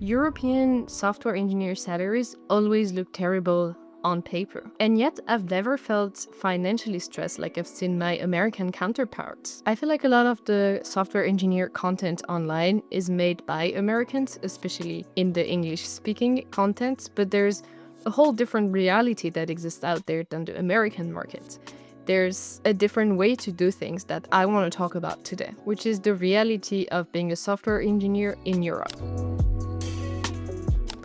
European software engineer salaries always look terrible on paper. And yet, I've never felt financially stressed like I've seen my American counterparts. I feel like a lot of the software engineer content online is made by Americans, especially in the English-speaking content, but there's a whole different reality that exists out there than the American market. There's a different way to do things that I want to talk about today, which is the reality of being a software engineer in Europe.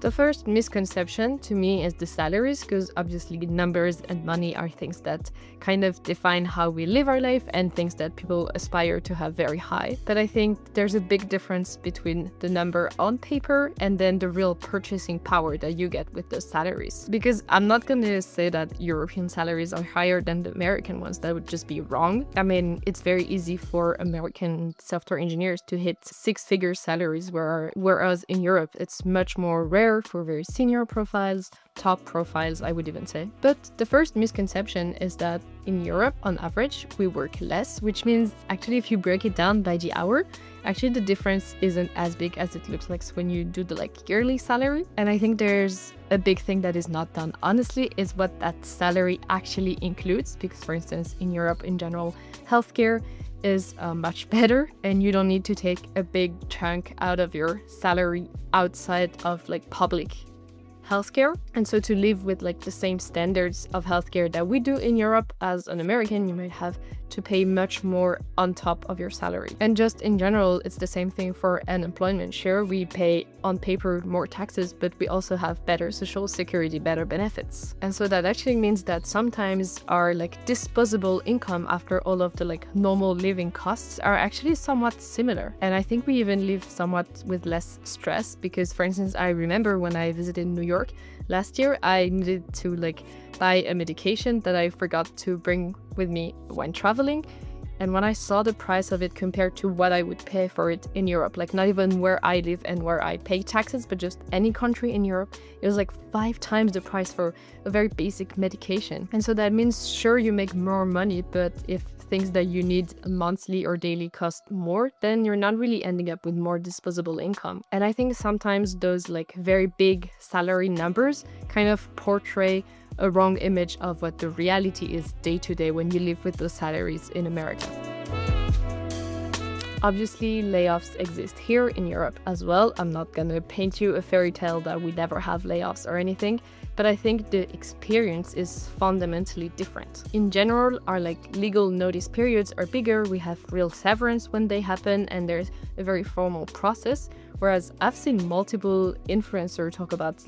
The first misconception to me is the salaries, because obviously numbers and money are things that kind of define how we live our life and things that people aspire to have very high. But I think there's a big difference between the number on paper and then the real purchasing power that you get with those salaries. Because I'm not going to say that European salaries are higher than the American ones. That would just be wrong. I mean, it's very easy for American software engineers to hit six-figure salaries, whereas in Europe it's much more rare for very senior profiles, top profiles, I would even say. But the first misconception is that in Europe, on average, we work less, which means actually if you break it down by the hour, actually the difference isn't as big as it looks like when you do the yearly salary. And I think there's a big thing that is not done honestly is what that salary actually includes. Because for instance, in Europe in general, healthcare is much better and you don't need to take a big chunk out of your salary outside of public healthcare. And so to live with the same standards of healthcare that we do in Europe as an American, you might have to pay much more on top of your salary. And just in general, it's the same thing for unemployment. Sure, we pay on paper more taxes, but we also have better social security, better benefits. And so that actually means that sometimes our disposable income after all of the normal living costs are actually somewhat similar. And I think we even live somewhat with less stress because, for instance, I remember when I visited New York last year, I needed to buy a medication that I forgot to bring with me when traveling. And when I saw the price of it compared to what I would pay for it in Europe, not even where I live and where I pay taxes, but just any country in Europe, it was 5 times the price for a very basic medication. And so that means, sure, you make more money, but if things that you need monthly or daily cost more, then you're not really ending up with more disposable income. And I think sometimes those very big salary numbers kind of portray a wrong image of what the reality is day to day when you live with those salaries in America. Obviously, layoffs exist here in Europe as well. I'm not gonna paint you a fairy tale that we never have layoffs or anything, but I think the experience is fundamentally different. In general, our legal notice periods are bigger, we have real severance when they happen, and there's a very formal process. Whereas I've seen multiple influencers talk about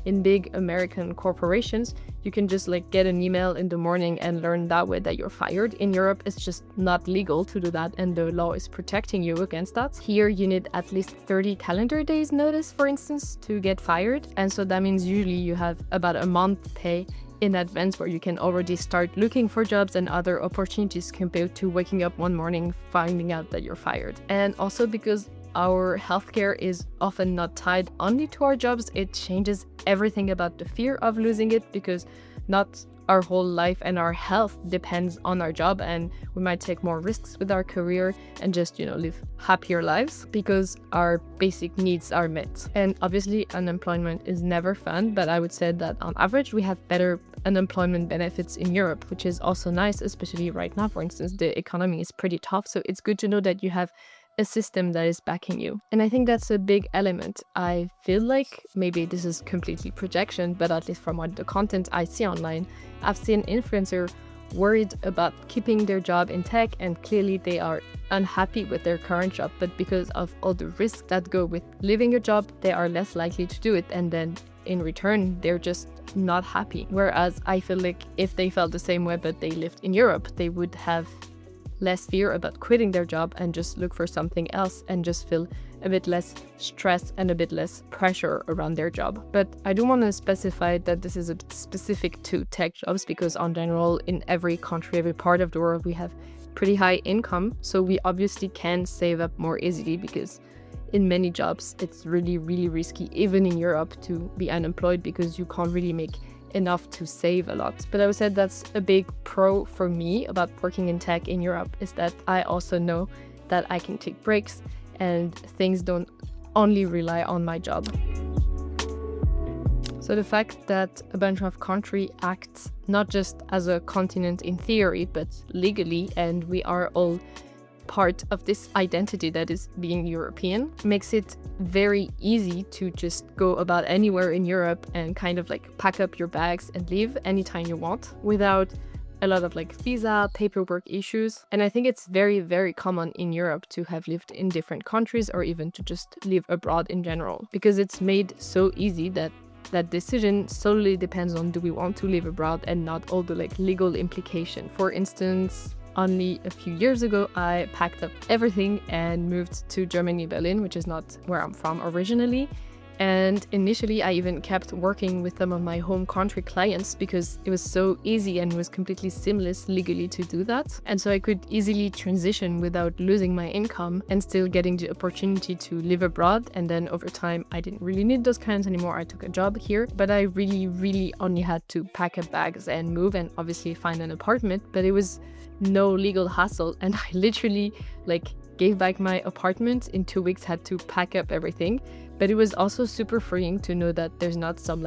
in big American corporations, you can just get an email in the morning and learn that way that you're fired. In Europe, it's just not legal to do that and the law is protecting you against that. Here, you need at least 30 calendar days notice, for instance, to get fired. And so that means usually you have about a month pay in advance where you can already start looking for jobs and other opportunities compared to waking up one morning finding out that you're fired. And also because our healthcare is often not tied only to our jobs, it changes everything about the fear of losing it, because not our whole life and our health depends on our job, and we might take more risks with our career and just live happier lives because our basic needs are met. And obviously unemployment is never fun, but I would say that on average we have better unemployment benefits in Europe, which is also nice, especially right now. For instance, the economy is pretty tough, so it's good to know that you have a system that is backing you. And I think that's a big element. I feel like maybe this is completely projection, but at least from what the content I see online, I've seen influencers worried about keeping their job in tech, and clearly they are unhappy with their current job, but because of all the risks that go with leaving a job, they are less likely to do it, and then in return they're just not happy. Whereas I feel like if they felt the same way but they lived in Europe, they would have less fear about quitting their job and just look for something else and just feel a bit less stress and a bit less pressure around their job. But I do want to specify that this is a bit specific to tech jobs, because in general, in every country, every part of the world, we have pretty high income. So we obviously can save up more easily, because in many jobs, it's really, really risky, even in Europe, to be unemployed because you can't really make enough to save a lot. But I would say that's a big pro for me about working in tech in Europe, is that I also know that I can take breaks and things don't only rely on my job. So the fact that a bunch of countries act not just as a continent in theory, but legally, and we are all part of this identity that is being European, makes it very easy to just go about anywhere in Europe and kind of like pack up your bags and leave anytime you want without a lot of like visa, paperwork issues. And I think it's very, very common in Europe to have lived in different countries or even to just live abroad in general, because it's made so easy that that decision solely depends on do we want to live abroad and not all the like legal implication. For instance, only a few years ago, I packed up everything and moved to Germany, Berlin, which is not where I'm from originally. And initially, I even kept working with some of my home country clients because it was so easy and was completely seamless legally to do that. And so I could easily transition without losing my income and still getting the opportunity to live abroad. And then over time, I didn't really need those clients anymore. I took a job here, but I really only had to pack up bags and move and obviously find an apartment. But it was no legal hassle. And I literally gave back my apartment in 2 weeks, had to pack up everything. But it was also super freeing to know that there's not some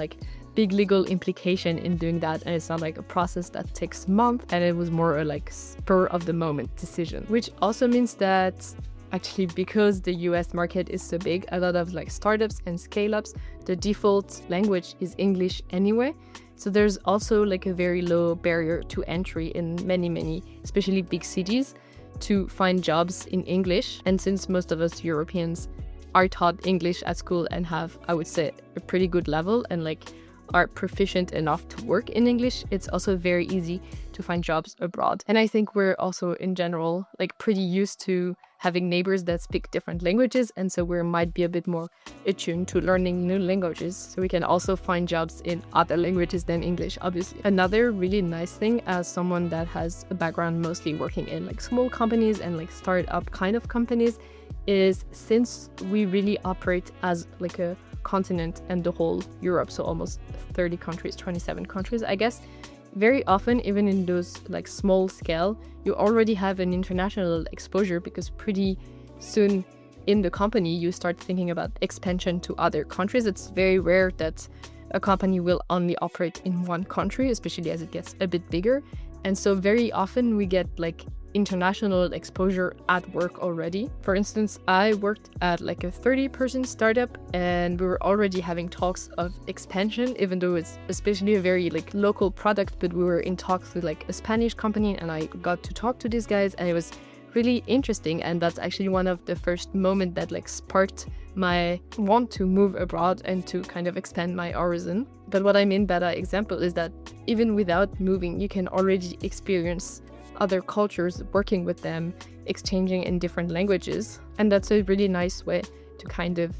big legal implication in doing that, and it's not a process that takes months, and it was more a spur of the moment decision. Which also means that actually, because the US market is so big, a lot of startups and scale-ups, the default language is English anyway. So there's also a very low barrier to entry in many, especially big cities, to find jobs in English. And since most of us Europeans are taught English at school and have, I would say, a pretty good level and are proficient enough to work in English, it's also very easy to find jobs abroad. And I think we're also in general pretty used to having neighbors that speak different languages, and so we might be a bit more attuned to learning new languages, so we can also find jobs in other languages than English, obviously. Another really nice thing, as someone that has a background mostly working in small companies and startup kind of companies, is since we really operate as a continent and the whole Europe, so almost 30 countries, 27 countries, I guess, very often, even in those small scale, you already have an international exposure, because pretty soon in the company you start thinking about expansion to other countries. It's very rare that a company will only operate in one country, especially as it gets a bit bigger. And so very often we get international exposure at work already. For instance, I worked at a 30-person startup, and we were already having talks of expansion, even though it's especially a very local product. But we were in talks with a Spanish company, and I got to talk to these guys, and it was really interesting. And that's actually one of the first moments that sparked my want to move abroad and to kind of expand my horizon. But what I mean by that example is that even without moving, you can already experience other cultures, working with them, exchanging in different languages. And that's a really nice way to kind of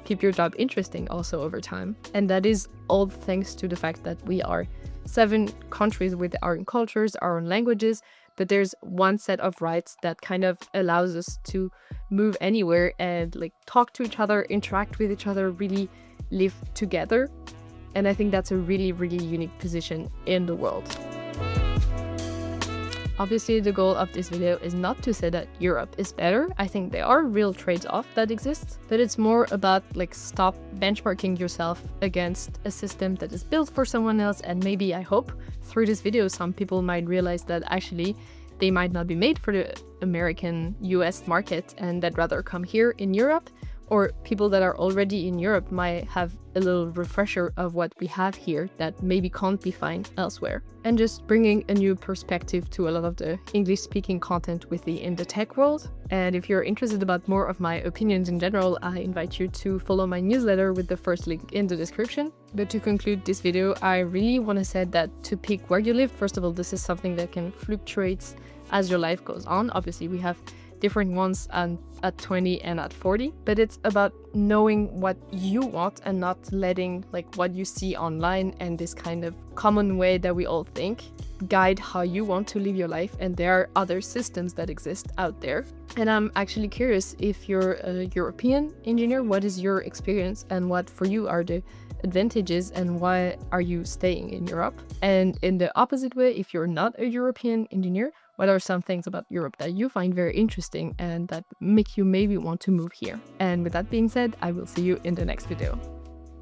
keep your job interesting also over time. And that is all thanks to the fact that we are 7 countries with our own cultures, our own languages, but there's one set of rights that kind of allows us to move anywhere and talk to each other, interact with each other, really live together. And I think that's a really unique position in the world. Obviously, the goal of this video is not to say that Europe is better. I think there are real trades-off that exist, but it's more about stop benchmarking yourself against a system that is built for someone else. And maybe, I hope, through this video, some people might realize that actually they might not be made for the American US market, and that rather come here in Europe. Or people that are already in Europe might have a little refresher of what we have here that maybe can't be found elsewhere. And just bringing a new perspective to a lot of the English-speaking content in the tech world. And if you're interested about more of my opinions in general, I invite you to follow my newsletter with the first link in the description. But to conclude this video, I really want to say that to pick where you live, first of all, this is something that can fluctuate as your life goes on. Obviously, we have different ones at 20 and at 40, but it's about knowing what you want and not letting what you see online and this kind of common way that we all think guide how you want to live your life. And there are other systems that exist out there. And I'm actually curious, if you're a European engineer, what is your experience and what for you are the advantages and why are you staying in Europe? And in the opposite way, if you're not a European engineer, What are some things about Europe that you find very interesting and that make you maybe want to move here? And with that being said, I will see you in the next video.